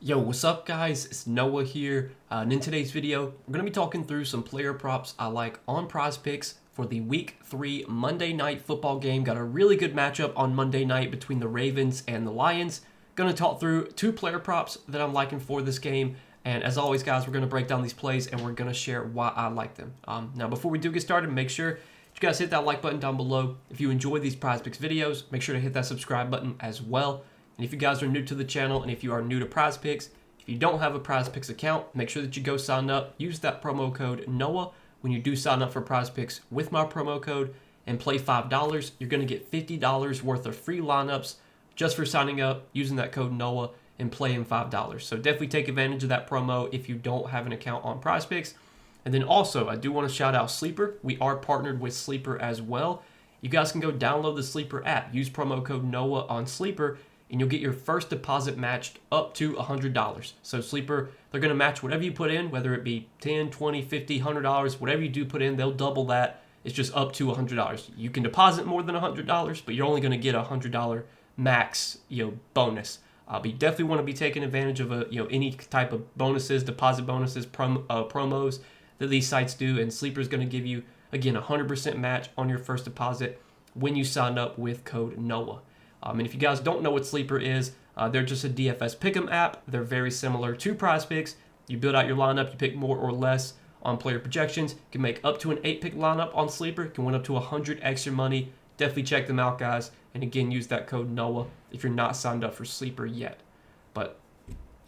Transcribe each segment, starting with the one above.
Yo, what's up guys? It's Noah here, and in today's video, we're going to be talking through some player props I like on Prizepicks for the Week 3 Monday Night Football game. Got a really good matchup on Monday night between the Ravens and the Lions. Going to talk through two player props that I'm liking for this game, and as always guys, we're going to break down these plays and we're going to share why I like them. Now before we do get started, make sure you guys hit that like button down below. If you enjoy these Prizepicks videos, make sure to hit that subscribe button as well. And if you guys are new to the channel and if you are new to Prizepicks, if you don't have a Prizepicks account, make sure that you go sign up. Use that promo code NOAH when you do sign up for Prizepicks with my promo code and play $5. You're going to get $50 worth of free lineups just for signing up using that code NOAH and playing $5. So definitely take advantage of that promo if you don't have an account on Prizepicks. And then also, I do want to shout out Sleeper. We are partnered with Sleeper as well. You guys can go download the Sleeper app. Use promo code NOAH on Sleeper, and you'll get your first deposit matched up to $100. So Sleeper, they're going to match whatever you put in, whether it be $10, $20, $50, $100, whatever you do put in, they'll double that. It's just up to $100. You can deposit more than $100, but you're only going to get a $100 max, bonus. But you definitely want to be taking advantage of any type of bonuses, deposit bonuses, promos that these sites do, and Sleeper is going to give you again 100% match on your first deposit when you sign up with code NOAH. And if you guys don't know what Sleeper is, they're just a DFS pick'em app. They're very similar to Prizepicks. You build out your lineup, you pick more or less on player projections. You can make up to an 8-pick lineup on Sleeper. You can win up to 100 extra money. Definitely check them out, guys. And again, use that code NOAH if you're not signed up for Sleeper yet. But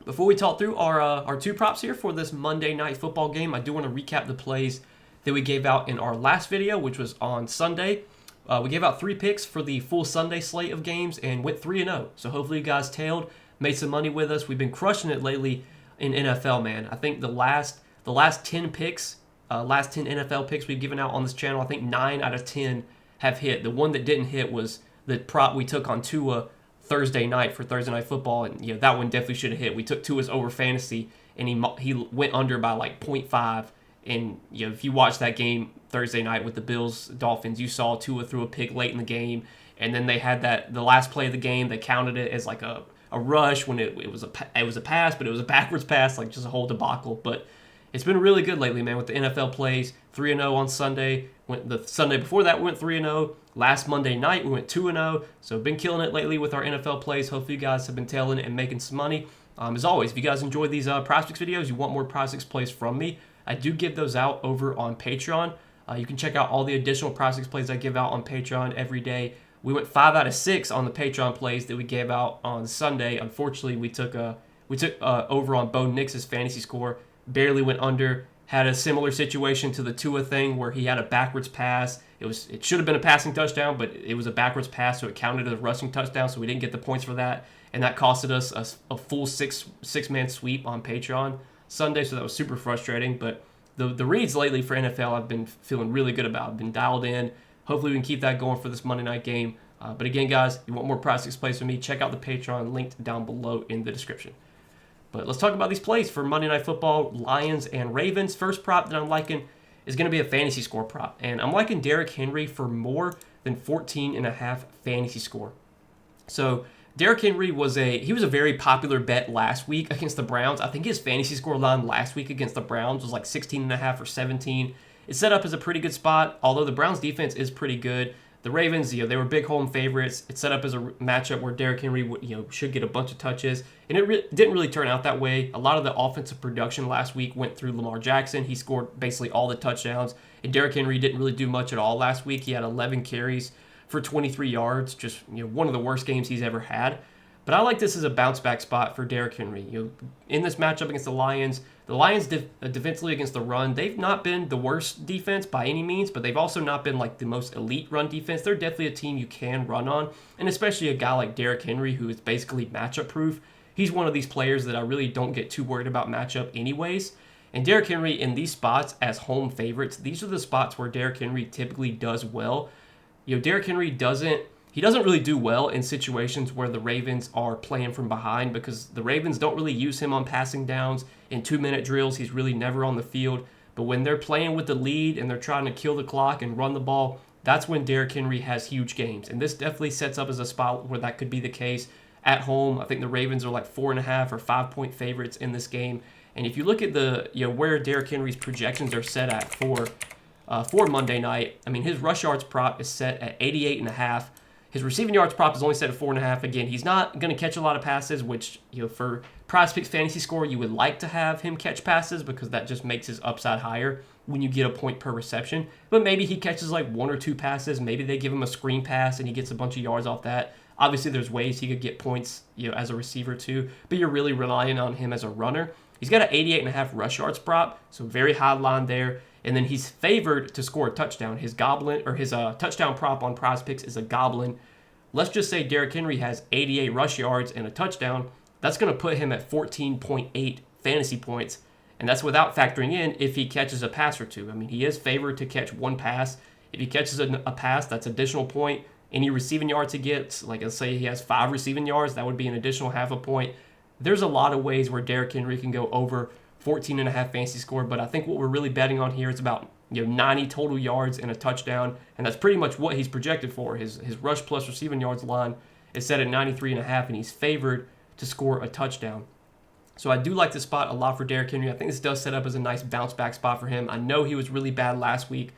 before we talk through our two props here for this Monday Night Football game, I do want to recap the plays that we gave out in our last video, which was on Sunday. We gave out 3 picks for the full Sunday slate of games and went 3-0. So hopefully you guys tailed, made some money with us. We've been crushing it lately in NFL, man. I think the last 10 picks, last 10 NFL picks we've given out on this channel, I think 9 out of 10 have hit. The one that didn't hit was the prop we took on Tua Thursday night for Thursday Night Football, and that one definitely should have hit. We took Tua's over fantasy, and he went under by like 0.5. And if you watch that game Thursday night with the Bills Dolphins, you saw Tua threw a pick late in the game, and then they had the last play of the game. They counted it as like a rush when it was a pass, but it was a backwards pass, like just a whole debacle. But it's been really good lately, man, with the NFL plays. 3-0 on Sunday. The Sunday before that we went 3-0. Last Monday night we went 2-0. So been killing it lately with our NFL plays. Hopefully you guys have been tailing it and making some money. As always, if you guys enjoy these Prizepicks videos, you want more Prizepicks plays from me, I do give those out over on Patreon. You can check out all the additional Prizepicks plays I give out on Patreon every day. We went 5 out of 6 on the Patreon plays that we gave out on Sunday. Unfortunately, we took over on Bo Nix's fantasy score. Barely went under. Had a similar situation to the Tua thing where he had a backwards pass. It should have been a passing touchdown, but it was a backwards pass, so it counted as a rushing touchdown. So we didn't get the points for that, and that costed us a full six-man sweep on Patreon Sunday, so that was super frustrating. But the reads lately for NFL I've been feeling really good about. I've been dialed in. Hopefully we can keep that going for this Monday night game. But again, guys, you want more Prizepicks plays from me, check out the Patreon linked down below in the description. But let's talk about these plays for Monday Night Football, Lions and Ravens. First prop that I'm liking is going to be a fantasy score prop. And I'm liking Derrick Henry for more than 14.5 fantasy score. So Derrick Henry was a very popular bet last week against the Browns. I think his fantasy score line last week against the Browns was like 16.5 or 17. It's set up as a pretty good spot, although the Browns defense is pretty good. The Ravens, they were big home favorites. It's set up as a matchup where Derrick Henry, should get a bunch of touches, and it didn't really turn out that way. A lot of the offensive production last week went through Lamar Jackson. He scored basically all the touchdowns, and Derrick Henry didn't really do much at all last week. He had 11 carries for 23 yards, just one of the worst games he's ever had. But I like this as a bounce back spot for Derrick Henry. In this matchup against the Lions defensively against the run, they've not been the worst defense by any means, but they've also not been like the most elite run defense. They're definitely a team you can run on, and especially a guy like Derrick Henry, who is basically matchup proof. He's one of these players that I really don't get too worried about matchup anyways. And Derrick Henry in these spots as home favorites, these are the spots where Derrick Henry typically does well. Derrick Henry doesn't really do well in situations where the Ravens are playing from behind, because the Ravens don't really use him on passing downs. In 2-minute drills, he's really never on the field. But when they're playing with the lead and they're trying to kill the clock and run the ball, that's when Derrick Henry has huge games. And this definitely sets up as a spot where that could be the case. at home. I think the Ravens are like 4.5 or 5-point favorites in this game. And if you look at the where Derrick Henry's projections are set at for Monday night, I mean, his rush yards prop is set at 88.5. His receiving yards prop is only set at 4.5. Again, he's not going to catch a lot of passes, which, for Prizepicks fantasy score, you would like to have him catch passes because that just makes his upside higher when you get a point per reception. But maybe he catches like 1 or 2 passes. Maybe they give him a screen pass and he gets a bunch of yards off that. Obviously, there's ways he could get points, as a receiver too, but you're really relying on him as a runner. He's got an 88.5 rush yards prop, so very high line there. And then he's favored to score a touchdown. His touchdown prop on Prizepicks is a goblin. Let's just say Derrick Henry has 88 rush yards and a touchdown. That's going to put him at 14.8 fantasy points. And that's without factoring in if he catches a pass or two. I mean, he is favored to catch 1 pass. If he catches a pass, that's additional point. Any receiving yards he gets, like let's say he has 5 receiving yards, that would be an additional half a point. There's a lot of ways where Derrick Henry can go over 14.5 fantasy score, but I think what we're really betting on here is about 90 total yards and a touchdown, and that's pretty much what he's projected for. His rush plus receiving yards line is set at 93.5, and he's favored to score a touchdown. So I do like this spot a lot for Derrick Henry. I think this does set up as a nice bounce back spot for him. I know he was really bad last week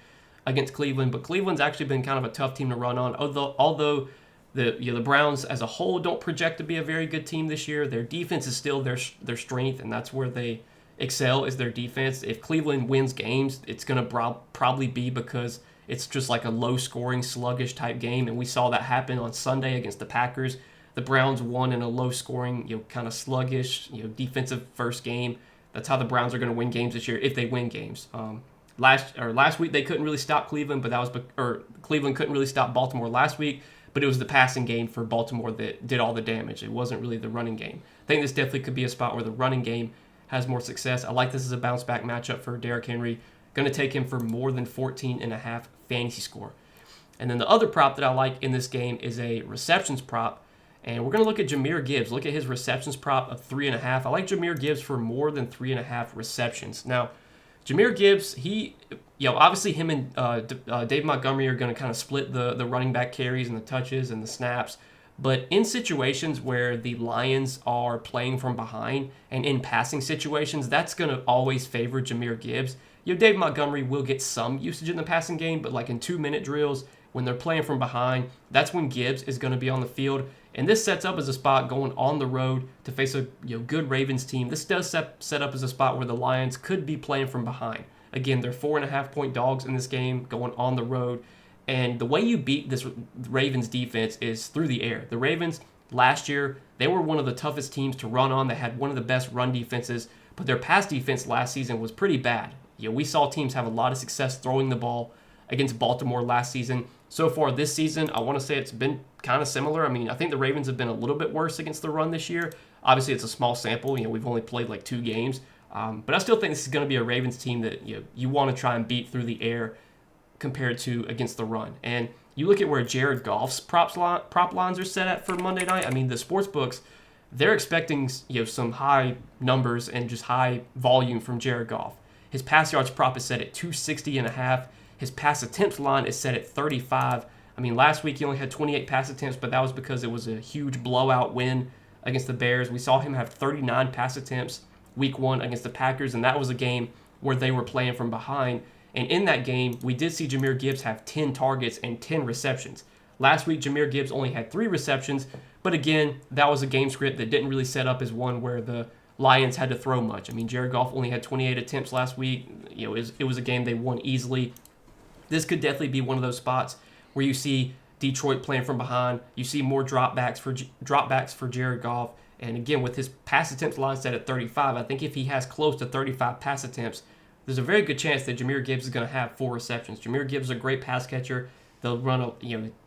against Cleveland, but Cleveland's actually been kind of a tough team to run on. Although the Browns as a whole don't project to be a very good team this year, their defense is still their strength, and that's where they excel is their defense. If Cleveland wins games, it's going to probably be because it's just like a low-scoring, sluggish type game, and we saw that happen on Sunday against the Packers. The Browns won in a low-scoring, kind of sluggish, defensive first game. That's how the Browns are going to win games this year if they win games. Last week they couldn't really stop Cleveland, Cleveland couldn't really stop Baltimore last week, but it was the passing game for Baltimore that did all the damage. It wasn't really the running game. I think this definitely could be a spot where the running game has more success. I like this as a bounce back matchup for Derrick Henry. Going to take him for more than 14.5 fantasy score. And then the other prop that I like in this game is a receptions prop. And we're going to look at Jahmyr Gibbs. Look at his receptions prop of 3.5. I like Jahmyr Gibbs for more than 3.5 receptions. Now, Jahmyr Gibbs, obviously him and Dave Montgomery are going to kind of split the running back carries and the touches and the snaps. But in situations where the Lions are playing from behind and in passing situations, that's going to always favor Jahmyr Gibbs. Dave Montgomery will get some usage in the passing game, but like in 2-minute drills, when they're playing from behind, that's when Gibbs is going to be on the field. And this sets up as a spot going on the road to face a good Ravens team. This does set up as a spot where the Lions could be playing from behind. Again, they're 4.5-point dogs in this game going on the road. And the way you beat this Ravens defense is through the air. The Ravens, last year, they were one of the toughest teams to run on. They had one of the best run defenses, but their pass defense last season was pretty bad. We saw teams have a lot of success throwing the ball against Baltimore last season. So far this season, I want to say it's been kind of similar. I mean, I think the Ravens have been a little bit worse against the run this year. Obviously, it's a small sample. We've only played like 2 games. But I still think this is going to be a Ravens team that you want to try and beat through the air compared to against the run. And you look at where Jared Goff's prop lines are set at for Monday night. I mean, the sports books, they're expecting some high numbers and just high volume from Jared Goff. His pass yards prop is set at 260.5. His pass attempts line is set at 35. I mean, last week he only had 28 pass attempts, but that was because it was a huge blowout win against the Bears. We saw him have 39 pass attempts week 1 against the Packers, and that was a game where they were playing from behind. And in that game, we did see Jahmyr Gibbs have 10 targets and 10 receptions. Last week, Jahmyr Gibbs only had 3 receptions, but again, that was a game script that didn't really set up as one where the Lions had to throw much. I mean, Jared Goff only had 28 attempts last week. It was a game they won easily. This could definitely be one of those spots where you see Detroit playing from behind. You see more dropbacks for Jared Goff. And again, with his pass attempts line set at 35, I think if he has close to 35 pass attempts, there's a very good chance that Jahmyr Gibbs is going to have 4 receptions. Jahmyr Gibbs is a great pass catcher. They'll run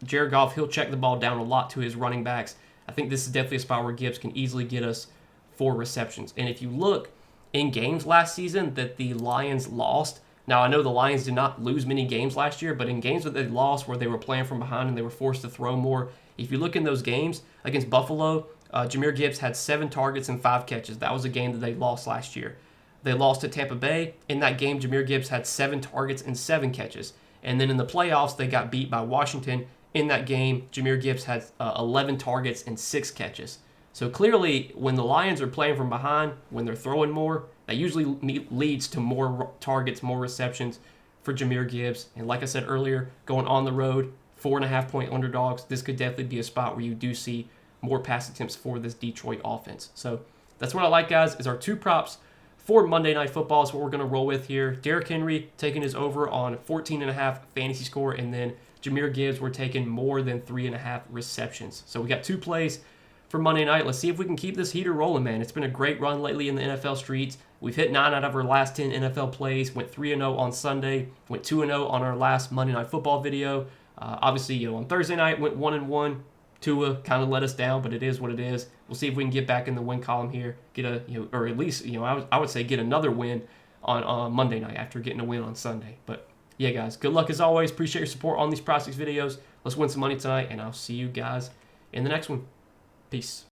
Jared Goff, he'll check the ball down a lot to his running backs. I think this is definitely a spot where Gibbs can easily get us 4 receptions. And if you look in games last season that the Lions lost, now I know the Lions did not lose many games last year, but in games that they lost where they were playing from behind and they were forced to throw more, if you look in those games against Buffalo, Jahmyr Gibbs had 7 targets and 5 catches. That was a game that they lost last year. They lost to Tampa Bay. In that game, Jahmyr Gibbs had 7 targets and 7 catches. And then in the playoffs, they got beat by Washington. In that game, Jahmyr Gibbs had 11 targets and 6 catches. So clearly, when the Lions are playing from behind, when they're throwing more, that usually leads to more targets, more receptions for Jahmyr Gibbs. And like I said earlier, going on the road, 4.5-point underdogs, this could definitely be a spot where you do see more pass attempts for this Detroit offense. So that's what I like, guys, is our 2 props for Monday Night Football is what we're going to roll with here. Derrick Henry taking his over on 14.5 fantasy score, and then Jahmyr Gibbs, we're taking more than 3.5 receptions. So we got 2 plays for Monday night. Let's see if we can keep this heater rolling, man. It's been a great run lately in the NFL streets. We've hit 9 out of our last 10 NFL plays, went 3-0 on Sunday, went 2-0 on our last Monday Night Football video. Obviously, on Thursday night, went 1-1. Tua kind of let us down, but it is what it is. We'll see if we can get back in the win column here, get a, or at least, I would say get another win on Monday night after getting a win on Sunday. But yeah, guys, good luck as always. Appreciate your support on these Prizepicks videos. Let's win some money tonight, and I'll see you guys in the next one. Peace.